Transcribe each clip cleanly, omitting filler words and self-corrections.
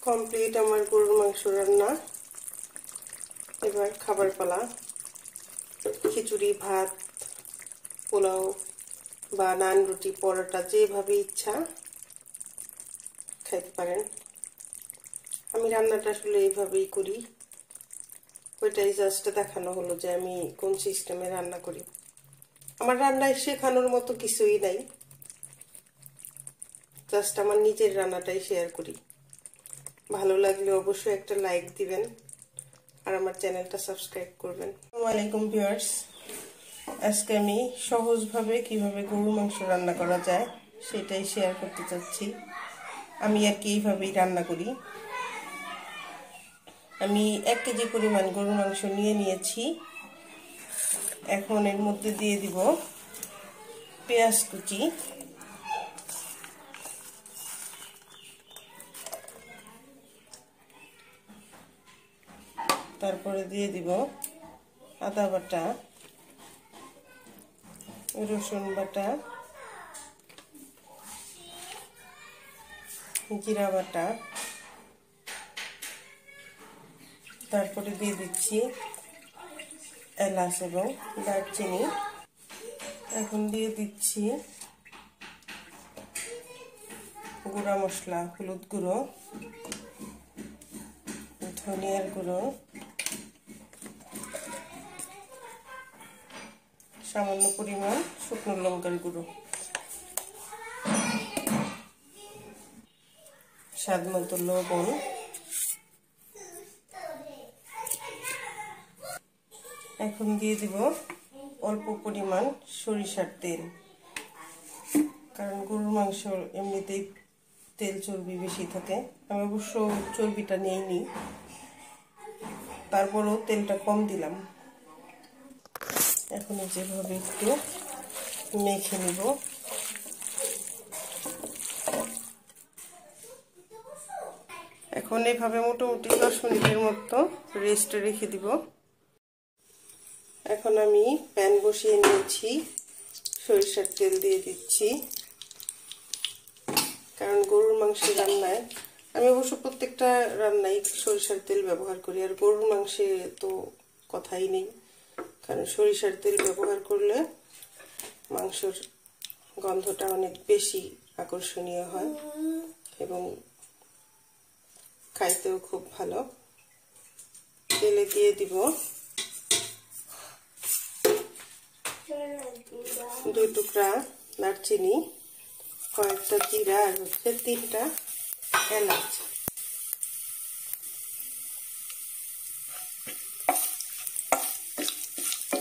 Complete আমার গরুর মাংস রান্না। এবার খাবার পালা। খিচুড়ি, ভাত, পোলাও বা নান, রুটি, পরোটা যেভাবে ইচ্ছা খাইতে পারেন। আমি রান্নাটা আসলে এইভাবেই করি, ওইটাই জাস্ট দেখানো হলো যে আমি কোন সিস্টেমে রান্না করি। আমার রান্নায় শেখানোর মতো কিছুই নাই, জাস্ট আমার নিজের রান্নাটাই শেয়ার করি। ভালো লাগলে অবশ্যই একটা লাইক দিবেন আর আমার চ্যানেলটা সাবস্ক্রাইব করবেন। আসসালামু আলাইকুম ভিউয়ার্স, আজকে আমি সহজভাবে কিভাবে গরুর মাংস রান্না করা যায় সেটাই শেয়ার করতে চাচ্ছি। আমি আর কি এইভাবেই রান্না করি। আমি 1 কেজি পরিমাণ গরুর মাংস নিয়েছি। এখন এর মধ্যে দিয়ে দিব পেঁয়াজ কুচি, তারপরে দিয়ে দিব আদা বাটা, রসুন বাটা, জিরা বাটা, তারপরে দিয়ে দিচ্ছি এলাচ এবং দারচিনি। এখন দিয়ে দিচ্ছি গুঁড়া মশলা, হলুদ গুঁড়ো, ধনিয়ার গুঁড়ো, সামান্য পরিমাণ শুকনো লঙ্কার গুঁড়ো, স্বাদ মতো লবণ, এখন দিয়ে দিব অল্প পরিমাণ সরিষার তেল, কারণ গরুর মাংস এমনিতেই তেল চর্বি বেশি থাকে। আমি অবশ্য চর্বিটা নিইনি, তারপরেও তেলটা কম দিলাম। এখন যেভাবে একটু মেখে নিব। এখন এভাবে মোটামুটি 10 মিনিটের মতো রেস্টে রেখে দিব। এখন আমি প্যান বসিয়ে নিয়েছি, সরিষার তেল দিয়ে দিচ্ছি, কারণ গরুর মাংসের রান্নায় আমি অবশ্য প্রত্যেকটা রান্নায় সরিষার তেল ব্যবহার করি, আর গরুর মাংসে তো কথাই নেই, কারণ সরিষার তেল ব্যবহার করলে মাংসের গন্ধটা অনেক বেশি আকর্ষণীয় হয় এবং খাইতেও খুব ভালো। তেলে দিয়ে দিব 2 টুকরা দারচিনি, কয়েকটা জিরা আর 3টা এলাচ।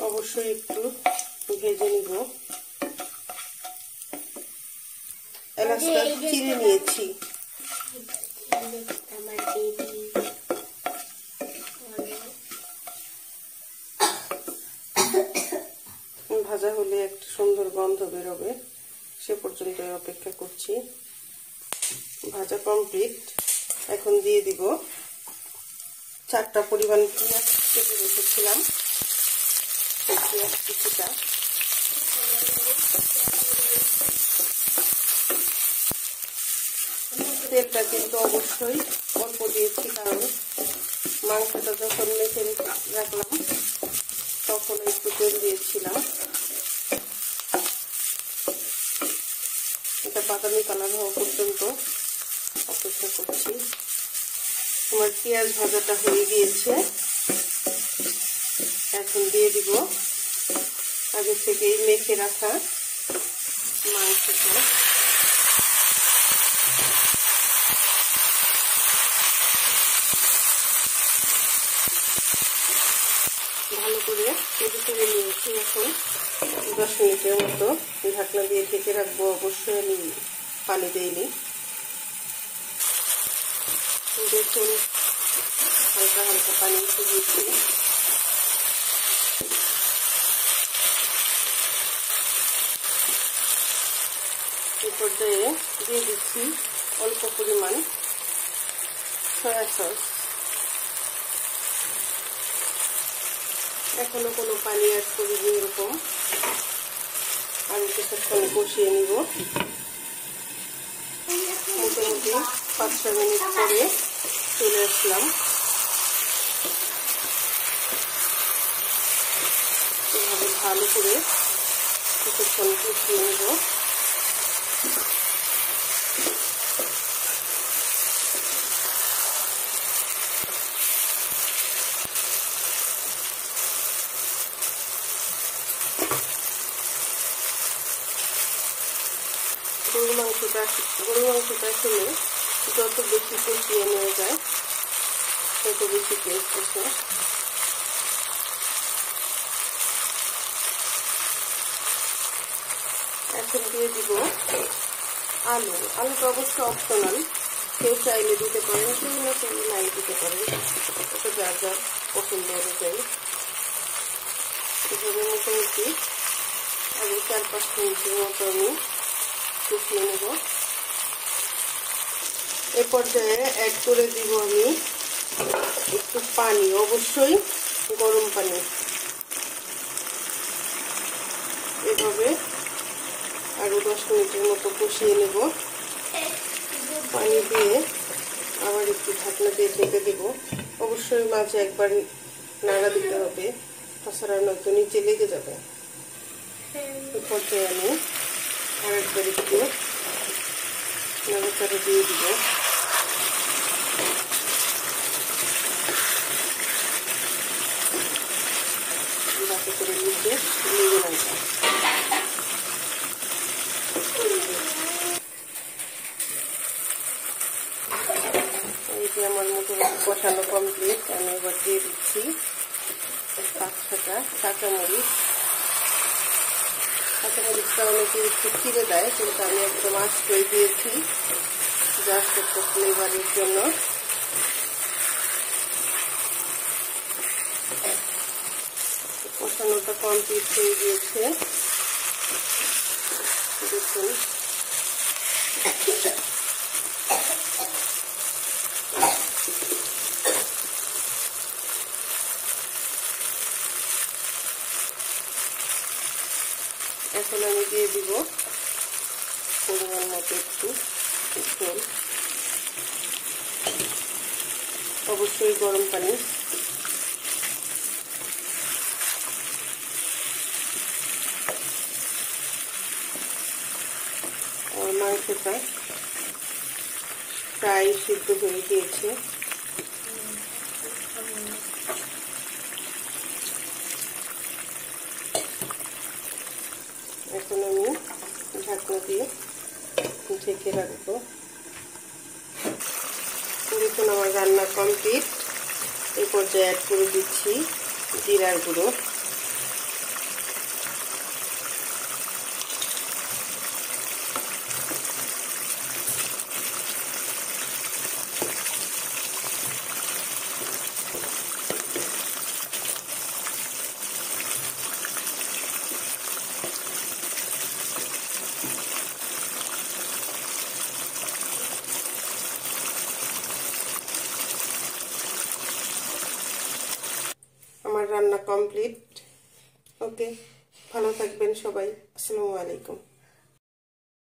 অবশ্যই একটু ভেজে নিব। এলাচটা চিড়ে নিয়েছি। ভাজা হলে একটা সুন্দর গন্ধ বেরোবে, সে পর্যন্ত অপেক্ষা করছি। ভাজা কমপ্লিট। এখন দিয়ে দিব 4টা পরিমাণ পেঁয়াজ কেটে রেখেছিলাম, পেঁয়াজ কিছুটা। তেলটা কিন্তু অবশ্যই অল্প দিয়েছি, কারণ মাংসটা যখন মেখে রাখলাম তখন একটু তেল দিয়েছিলাম। এটা বাদামি কালার হওয়া পর্যন্ত অপেক্ষা করছি। আমার পেঁয়াজ ভাজাটা হয়ে গিয়েছে। এখন দিয়ে দিব আগে থেকেই মেখে রাখা মাংসটা। ভালো করে কেটে তুলে নিয়েছি। এখন 10 মিনিটের মতো ঢাকনা দিয়ে ঢেকে রাখবো। অবশ্যই আমি পানি দিইনি। দেখুন হালকা হালকা পানি এসে দিয়েছি। এই পর্যায়ে দিয়ে দিচ্ছি অল্প পরিমাণ সয়া সস। এখনো কোনো পানি অ্যাড করিনি, এরকম আমি কিছুক্ষণ কষিয়ে নিব। মোটামুটি 5-6 মিনিট পরে আসলাম। এভাবে ভালো করে কিছুক্ষণ কষিয়ে নেব। গরুর মাংসটা আসলে যত বেশি কষিয়ে নেওয়া যায় তত বেশি টেস্ট আসে। এখন দিয়ে দিব আলু। আলুটা অবশ্য অপশনাল, কেউ চাইলে দিতে পারেন, কেউ না চাইলে নাই দিতে পারেন, এটা যার যার পছন্দ অনুযায়ী। এভাবে মোটামুটি আগে 4-5 মিনিটের মতো আমি কষিয়ে নেব। এ পর্যায়ে অ্যাড করে দিব আমি একটু পানি, অবশ্যই গরম পানি। এভাবে আরো 10 মিনিটের মতো কষিয়ে নেব। পানি দিয়ে আবার একটু ঢাকনা দিয়ে ঢেকে দেব। অবশ্যই মাঝে একবার নাড়া দিতে হবে, তাছাড়া নয়তো নিচে লেগে যাবে। এই পর্যায়ে আমি আরেকবার একটু নাড়াচাড়া দিয়ে দিব। যাতে করে নিচে লেগে না যায়। এই যে আমার মোটামুটি কষানো কমপ্লিট। আমি এবার দিয়ে দিচ্ছি 5-6টা কাঁচামরিচ। কাঁচামরিচটা অনেকে একটু চিড়ে দেয়, কিন্তু আমি একদম আস্তেই দিয়েছি জাস্ট একটা ফ্লেভারের জন্য। কষানোটা কমপ্লিট হয়ে গিয়েছে, দেখুন। এখন আমি দিয়ে দিব পরিমাণ মতো একটু ঝোল, অবশ্যই গরম পানি। আর মাংসটা প্রায় সিদ্ধ হয়ে গিয়েছে। এখন আমি ঢাকনা দিয়ে ঢেকে রাখবো। দেখুন আমার রান্না কমপ্লিট। এই পর্যায়ে অ্যাড করে দিচ্ছি জিরার গুঁড়ো। আমার রান্না কমপ্লিট। ওকে, ভালো থাকবেন সবাই। আসসালামু আলাইকুম।